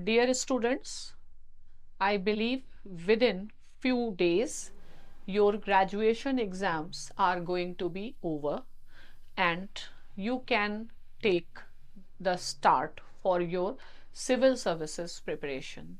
Dear students, I believe within few days your graduation exams are going to be over and you can take the start for your civil services preparation.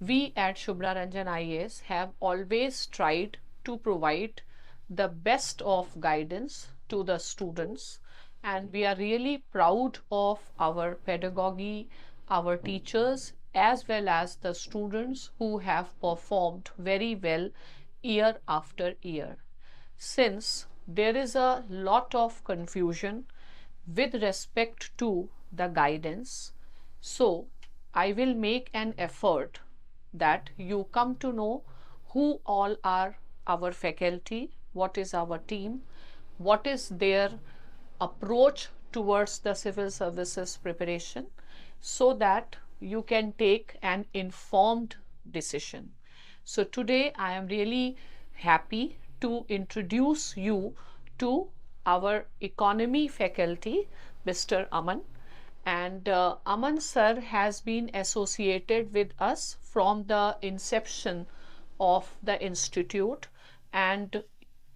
We at Shubhra Ranjan IAS have always tried to provide the best of guidance to the students, and we are really proud of our pedagogy, our teachers, as well as the students who have performed very well year after year. Since there is a lot of confusion with respect to the guidance, so I will make an effort that you come to know who all are our faculty, what is our team, what is their approach towards the civil services preparation, so that you can take an informed decision. So today I am really happy to introduce you to our economy faculty, Mr. Aman. And Aman sir has been associated with us from the inception of the institute, and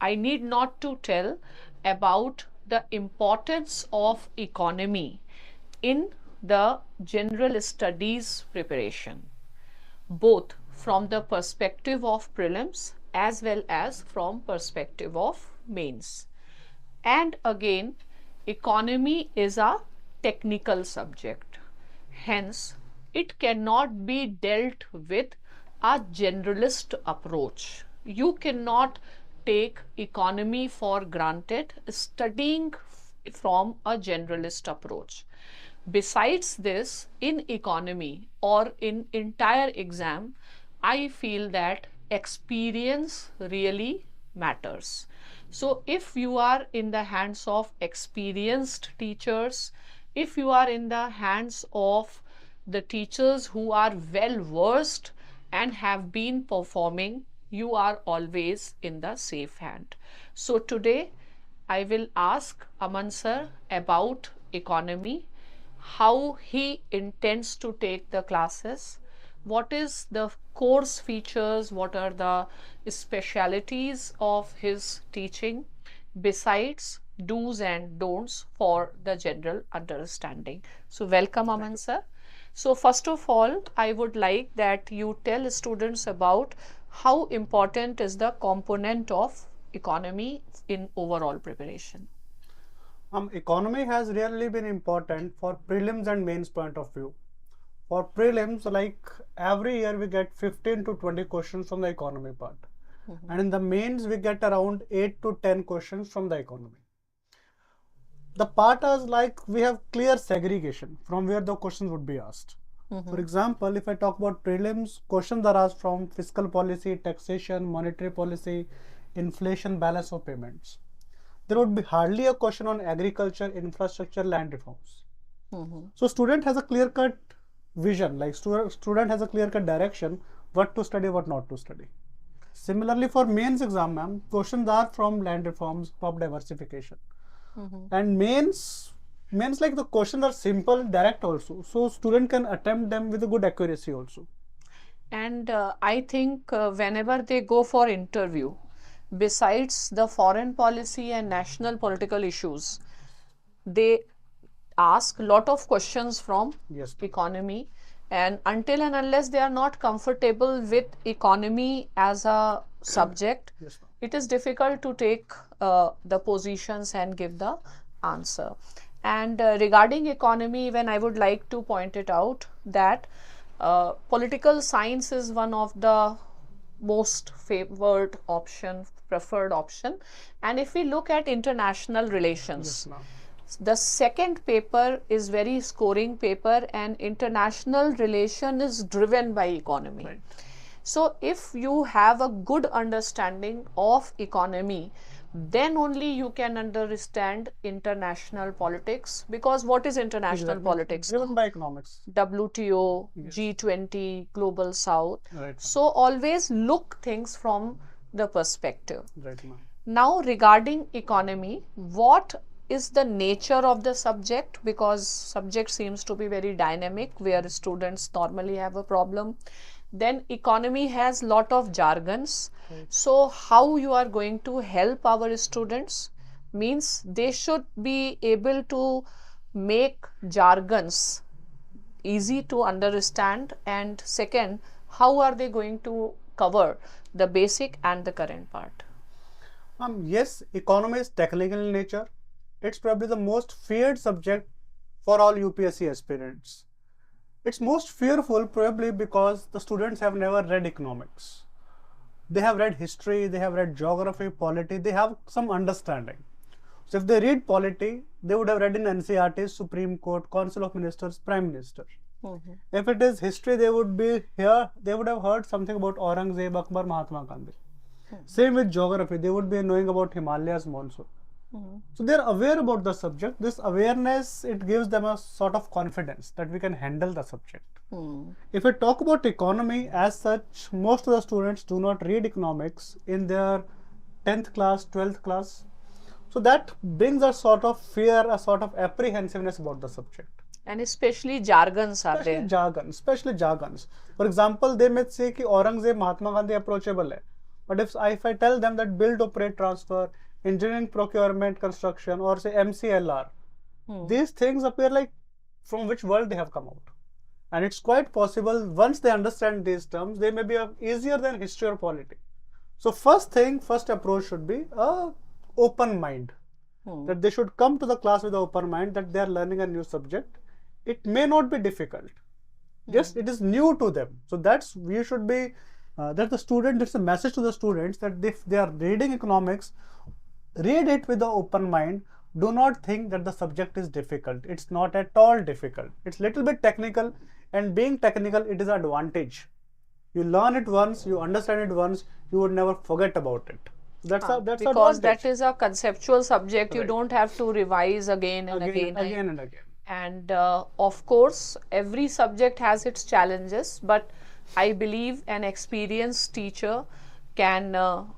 I need not to tell about the importance of economy in the general studies preparation, both from the perspective of prelims as well as from perspective of mains. And again, economy is a technical subject. Hence, it cannot be dealt with a generalist approach. You cannot take economy for granted studying from a generalist approach. Besides this, in economy or in entire exam, I feel that experience really matters. So if you are in the hands of experienced teachers, if you are in the hands of the teachers who are well versed and have been performing, you are always in the safe hand. So today I will ask Aman sir about economy, how he intends to take the classes, what is the course features, what are the specialities of his teaching, besides do's and don'ts for the general understanding. So welcome Aman sir. So first of all, I would like that you tell students about how important is the component of economy in overall preparation. Economy has really been important for prelims and mains point of view. For prelims, like every year we get 15 to 20 questions from the economy part. And in the mains, we get around 8 to 10 questions from the economy. The part is like we have clear segregation from where the questions would be asked. For example, if I talk about prelims, questions are asked from fiscal policy, taxation, monetary policy, inflation, balance of payments. There would be hardly a question on agriculture, infrastructure, land reforms. So student has a clear-cut vision, like student has a clear-cut direction, what to study, what not to study. Similarly, for mains exam, ma'am, questions are from land reforms, crop diversification. And mains like the questions are simple, direct also. So student can attempt them with a good accuracy also. And I think whenever they go for interview, besides the foreign policy and national political issues, they ask lot of questions from economy, and until and unless they are not comfortable with economy as a subject, it is difficult to take the positions and give the answer. And regarding economy, even I would like to point it out that political science is one of the most favored option, preferred option. And if we look at international relations, the second paper is very scoring paper, and international relation is driven by economy. So if you have a good understanding of economy, then only you can understand international politics, because what is international politics? Driven by economics. WTO, G20, Global South. So always look things from the perspective. Now regarding economy, what is the nature of the subject, because subject seems to be very dynamic where students normally have a problem. Then economy has lot of jargons. So how you are going to help our students means they should be able to make jargons easy to understand, and second, how are they going to cover the basic and the current part? Yes, economy is technical in nature. It's probably the most feared subject for all UPSC aspirants. It's most fearful probably because the students have never read economics. They have read history, they have read geography, polity, they have some understanding. So if they read polity, they would have read in NCERT, Supreme Court, Council of Ministers, Prime Minister. If it is history, they would be here, they would have heard something about Aurangzeb, Akbar, Mahatma Gandhi. Same with geography, they would be knowing about Himalayas monsoon. So they are aware about the subject. This awareness, it gives them a sort of confidence that we can handle the subject. If we talk about economy as such, most of the students do not read economics in their 10th class, 12th class. So that brings a sort of fear, a sort of apprehensiveness about the subject. And especially jargons are there. Especially jargons. For example, they may say कि Aurangzeb, Mahatma Gandhi approachable है. But if I tell them that build, operate, transfer, engineering, procurement, construction, or say MCLR, these things appear like from which world they have come out. And it's quite possible once they understand these terms, they may be easier than history or polity. So first approach should be a open mind. That they should come to the class with an open mind, that they are learning a new subject. It may not be difficult. Just it is new to them. So that's we should be that the student, it's a message to the students that if they are reading economics, read it with an open mind. Do not think that the subject is difficult. It's not at all difficult. It's little bit technical, and being technical, it is an advantage. You learn it once, you understand it once, you would never forget about it. That's because advantage. That is a conceptual subject. Right. You don't have to revise again and again. And of course, every subject has its challenges, but I believe an experienced teacher can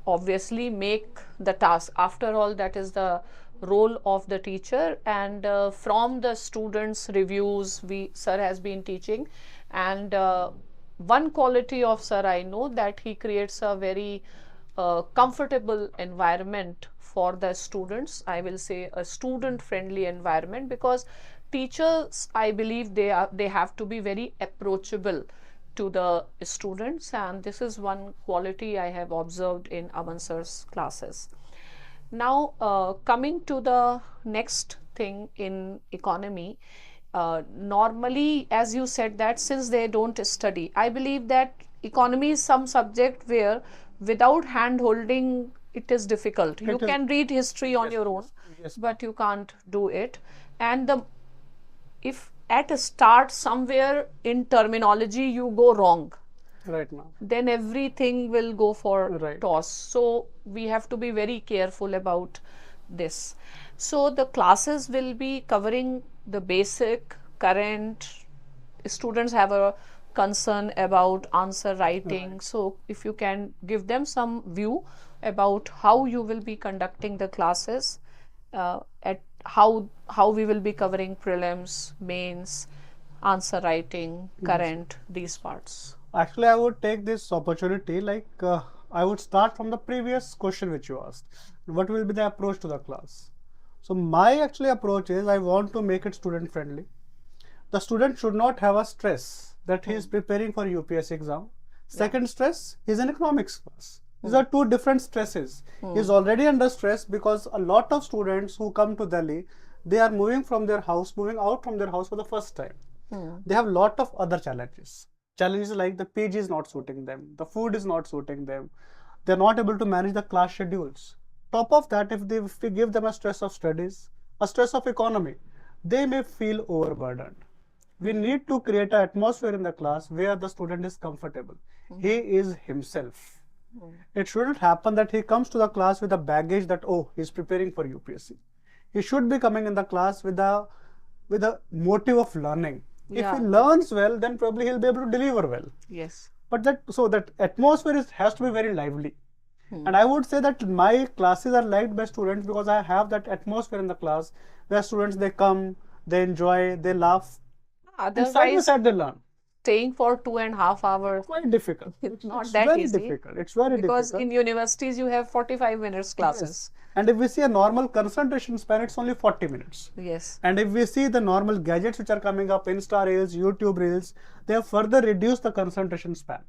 obviously make the task. After all, that is the role of the teacher. And from the students' reviews, sir has been teaching, and one quality of sir I know, that he creates a very comfortable environment for the students. I will say a student-friendly environment, because teachers, I believe they have to be very approachable to the students, and this is one quality I have observed in Aman sir's classes. Now coming to the next thing in economy, normally, as you said, that since they don't study, I believe that economy is some subject where without hand holding it is difficult. You can read history on your own, but you can't do it. And if at a start somewhere in terminology you go wrong, right now, then everything will go for toss. So we have to be very careful about this. So the classes will be covering the basic, current. Students have a concern about answer writing. So if you can give them some view about how you will be conducting the classes, at how we will be covering prelims, mains, answer writing, current, these parts. Actually, I would take this opportunity, like I would start from the previous question which you asked. What will be the approach to the class? So my actually approach is, I want to make it student friendly. The student should not have a stress that he is preparing for UPSC exam. Second stress, he is in economics class. These are two different stresses. He is already under stress because a lot of students who come to Delhi, they are moving out from their house for the first time. They have a lot of other challenges. Challenges like the PG is not suiting them, the food is not suiting them, they are not able to manage the class schedules. Top of that, if we give them a stress of studies, a stress of economy, they may feel overburdened. We need to create an atmosphere in the class where the student is comfortable. He is himself. It shouldn't happen that he comes to the class with a baggage that, oh, he's preparing for UPSC. He should be coming in the class with a motive of learning. If he learns well, then probably he'll be able to deliver well. Yes. But that atmosphere has to be very lively. And I would say that my classes are liked by students because I have that atmosphere in the class where students they come, they enjoy, they laugh, and side by Otherwise, side they learn. staying for 2.5 hours Quite difficult. is not It's that very easy difficult. It's very because difficult. in universities you have 45 minutes classes. Yes. And if we see a normal concentration span, it's only 40 minutes. Yes. And if we see the normal gadgets which are coming up, Insta Reels, YouTube Reels, they have further reduced the concentration span.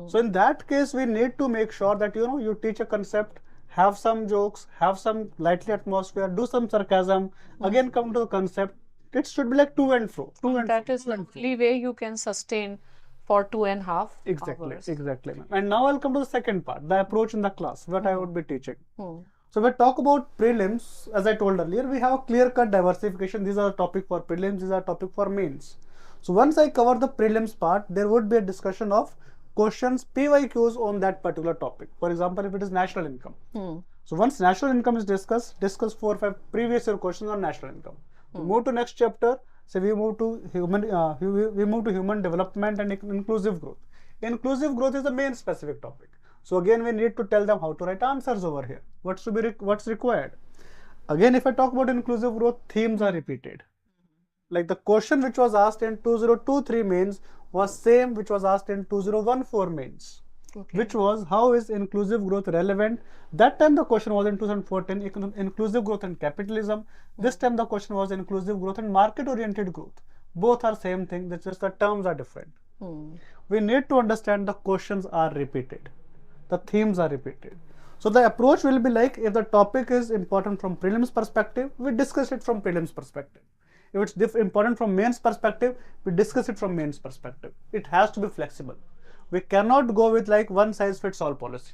So in that case, we need to make sure that you teach a concept, have some jokes, have some lively atmosphere, do some sarcasm, again come to the concept. It should be like to and fro, to and That fro, is to the and fro. only way you can sustain for 2.5 Exactly, hours. exactly. Ma'am. And now I'll come to the second part, the approach in the class, what I would be teaching. Hmm. So we talk about prelims, as I told earlier, we have a clear-cut diversification. These are the topic for prelims, these are topic for mains. So once I cover the prelims part, there would be a discussion of questions, PYQs on that particular topic. For example, if it is national income. So once national income is discussed, discuss 4 or 5 previous year questions on national income. We move to next chapter. So we move to human development and inclusive growth. Inclusive growth is the main specific topic. So again, we need to tell them how to write answers over here. What's required. Again, if I talk about inclusive growth, themes are repeated. Like the question which was asked in 2023 mains was same which was asked in 2014 mains. Okay. Which was how is inclusive growth relevant? That time the question was in 2014 inclusive growth and capitalism. This time the question was inclusive growth and market oriented growth. Both are same thing, it's just the terms are different. We need to understand the questions are repeated, the themes are repeated. So the approach will be like, if the topic is important from prelims perspective, we discuss it from prelims perspective. If it's important from mains perspective, we discuss it from mains perspective. It has to be flexible. We cannot go with like one size fits all policy.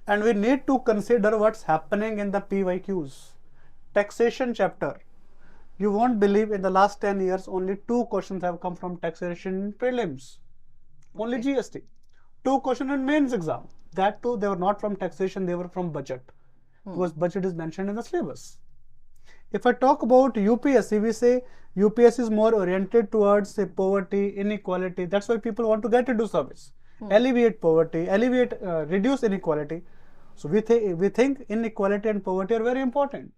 And we need to consider what's happening in the PYQs. Taxation chapter. You won't believe in the last 10 years, only 2 questions have come from taxation in prelims. Only GST. 2 questions in mains exam. That too, they were not from taxation, they were from budget. Because budget is mentioned in the syllabus. If I talk about UPSC, we say UPSC is more oriented towards say poverty, inequality. That's why people want to get into service. Alleviate poverty, reduce inequality. So we think inequality and poverty are very important.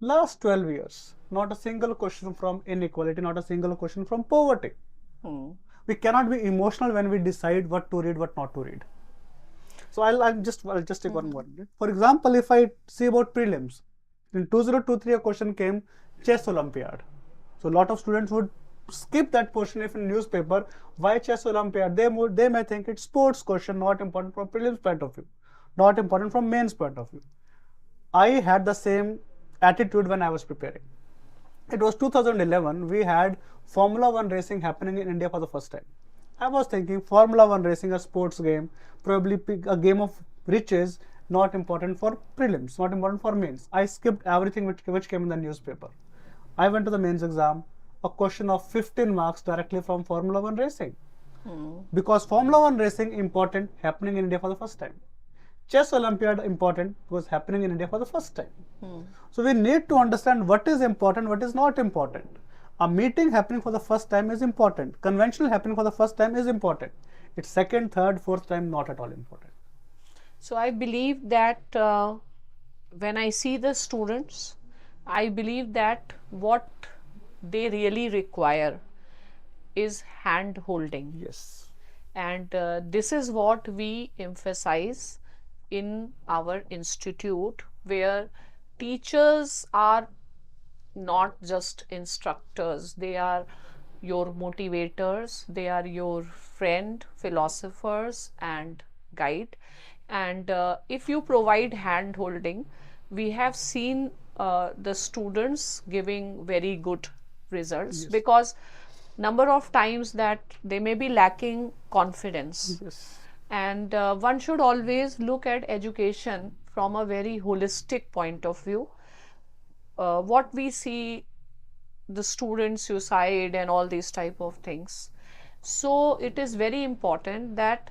Last 12 years, not a single question from inequality, not a single question from poverty. We cannot be emotional when we decide what to read, what not to read. So I'll just take one more. For example, if I see about prelims, in 2023 a question came chess Olympiad. So a lot of students would skip that portion if in newspaper. Why chess Olympiad? They may think it's sports question, not important from prelims point of view, not important from mains point of view. I had the same attitude when I was preparing. It was 2011. We had Formula 1 racing happening in India for the first time. I was thinking Formula 1 racing, a sports game, probably a game of riches, not important for prelims, not important for mains. I skipped everything which came in the newspaper. I went to the mains exam, a question of 15 marks directly from Formula 1 racing. Because Formula 1 racing important, happening in India for the first time. Chess Olympiad important was happening in India for the first time. So we need to understand what is important, what is not important. A meeting happening for the first time is important. Conventional happening for the first time is important. It's second, third, fourth time not at all important. So I believe that when I see the students, I believe that what they really require is hand holding. Yes. And this is what we emphasize in our institute, where teachers are not just instructors, they are your motivators, they are your friend, philosophers, and guide. And if you provide hand holding, we have seen the students giving very good results. Yes. Because number of times that they may be lacking confidence. Yes. And one should always look at education from a very holistic point of view. What we see, the student suicide and all these type of things. So it is very important that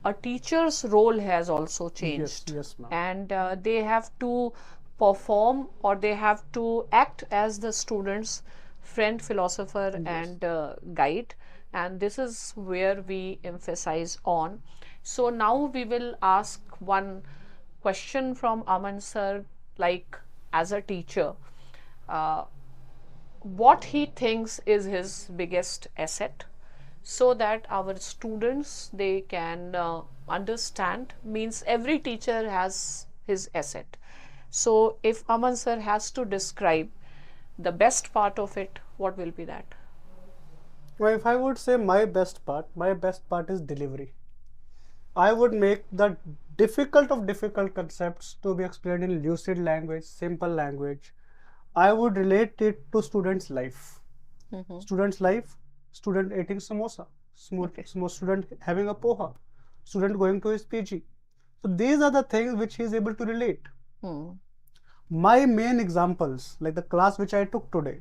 a teacher's role has also changed. Yes, ma'am. And they have to perform, or they have to act as the students' friend, philosopher, Yes. and guide. And this is where we emphasize on. So now we will ask one question from Aman sir, like as a teacher, uh, what he thinks is his biggest asset, so that our students they can understand. Means every teacher has his asset. So if Aman sir has to describe the best part of it, what will be that? Well, if I would say my best part is delivery. I would make the difficult of difficult concepts to be explained in lucid language, simple language. I would relate it to students' life. Mm-hmm. Students' life, student eating samosa, Okay. student having a poha, student going to his PG. So these are the things which he is able to relate. Hmm. My main examples, like the class which I took today,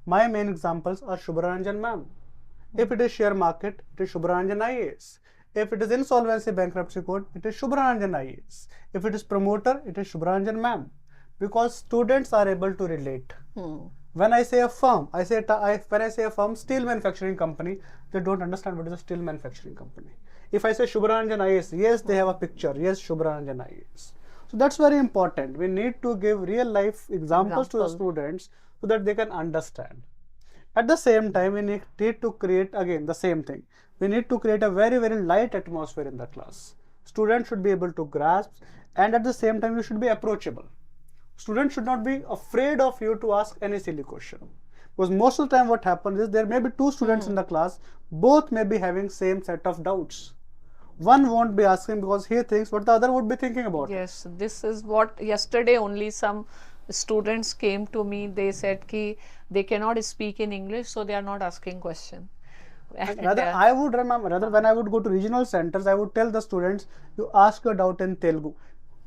my main examples are Shubharanjan ma'am. If it is share market, it is Shubharanjan IAS. If it is insolvency bankruptcy code, it is Shubharanjan IAS. If it is promoter, it is Shubharanjan ma'am. Because students are able to relate. Hmm. When I say a firm, when I say a firm, steel manufacturing company, they don't understand what is a steel manufacturing company. If I say Shubharanjan IAS, yes, they have a picture. Yes, Shubharanjan IAS. So that's very important. We need to give real life examples to the Example. students so that they can understand. At the same time, we need to create again the same thing. We need to create a very, very light atmosphere in the class. Students should be able to grasp, and at the same time, you should be approachable. Students should not be afraid of you to ask any silly question. Because most of the time, what happens is there may be two students in the class, both may be having same set of doubts. One won't be asking because he thinks what the other would be thinking about. Yes, this is what yesterday only some students came to me. They said ki they cannot speak in English, so they are not asking question. And, Rather, I would remember, rather when I would go to regional centers, I would tell the students, you ask your doubt in Telugu.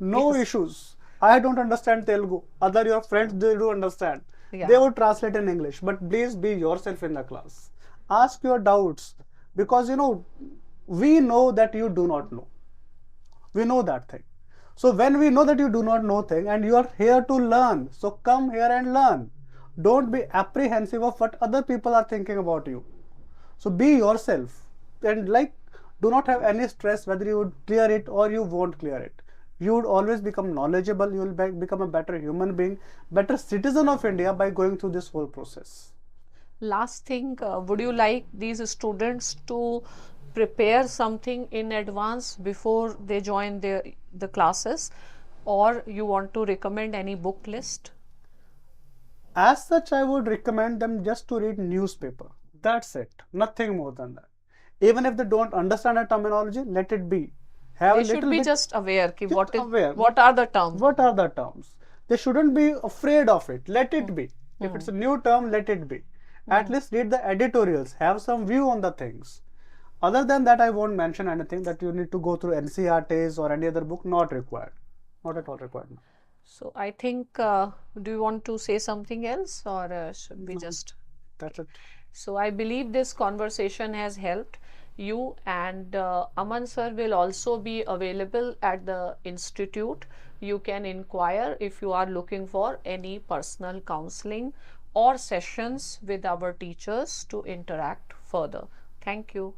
No Yes. issues. I don't understand Telugu. Other your friends, they do understand. Yeah. They would translate in English. But please be yourself in the class. Ask your doubts. Because, we know that you do not know. We know that thing. So when we know that you do not know thing and you are here to learn, so come here and learn. Don't be apprehensive of what other people are thinking about you. So be yourself and do not have any stress whether you would clear it or you won't clear it. You would always become knowledgeable. You will become a better human being, better citizen of India by going through this whole process. Last thing, would you like these students to prepare something in advance before they join the classes, or you want to recommend any book list? As such, I would recommend them just to read newspaper. That's it. Nothing more than that. Even if they don't understand a terminology, let it be. Have They a should little be bit just aware ki just what is aware. what are the terms. What are the terms? They shouldn't be afraid of it. Let it be. If it's a new term, let it be. At least read the editorials. Have some view on the things. Other than that, I won't mention anything that you need to go through NCRTs or any other book. Not required. Not at all required. So I think, do you want to say something else, or should we No. just? That's it. So I believe this conversation has helped you, and Aman sir will also be available at the institute. You can inquire if you are looking for any personal counseling or sessions with our teachers to interact further. Thank you.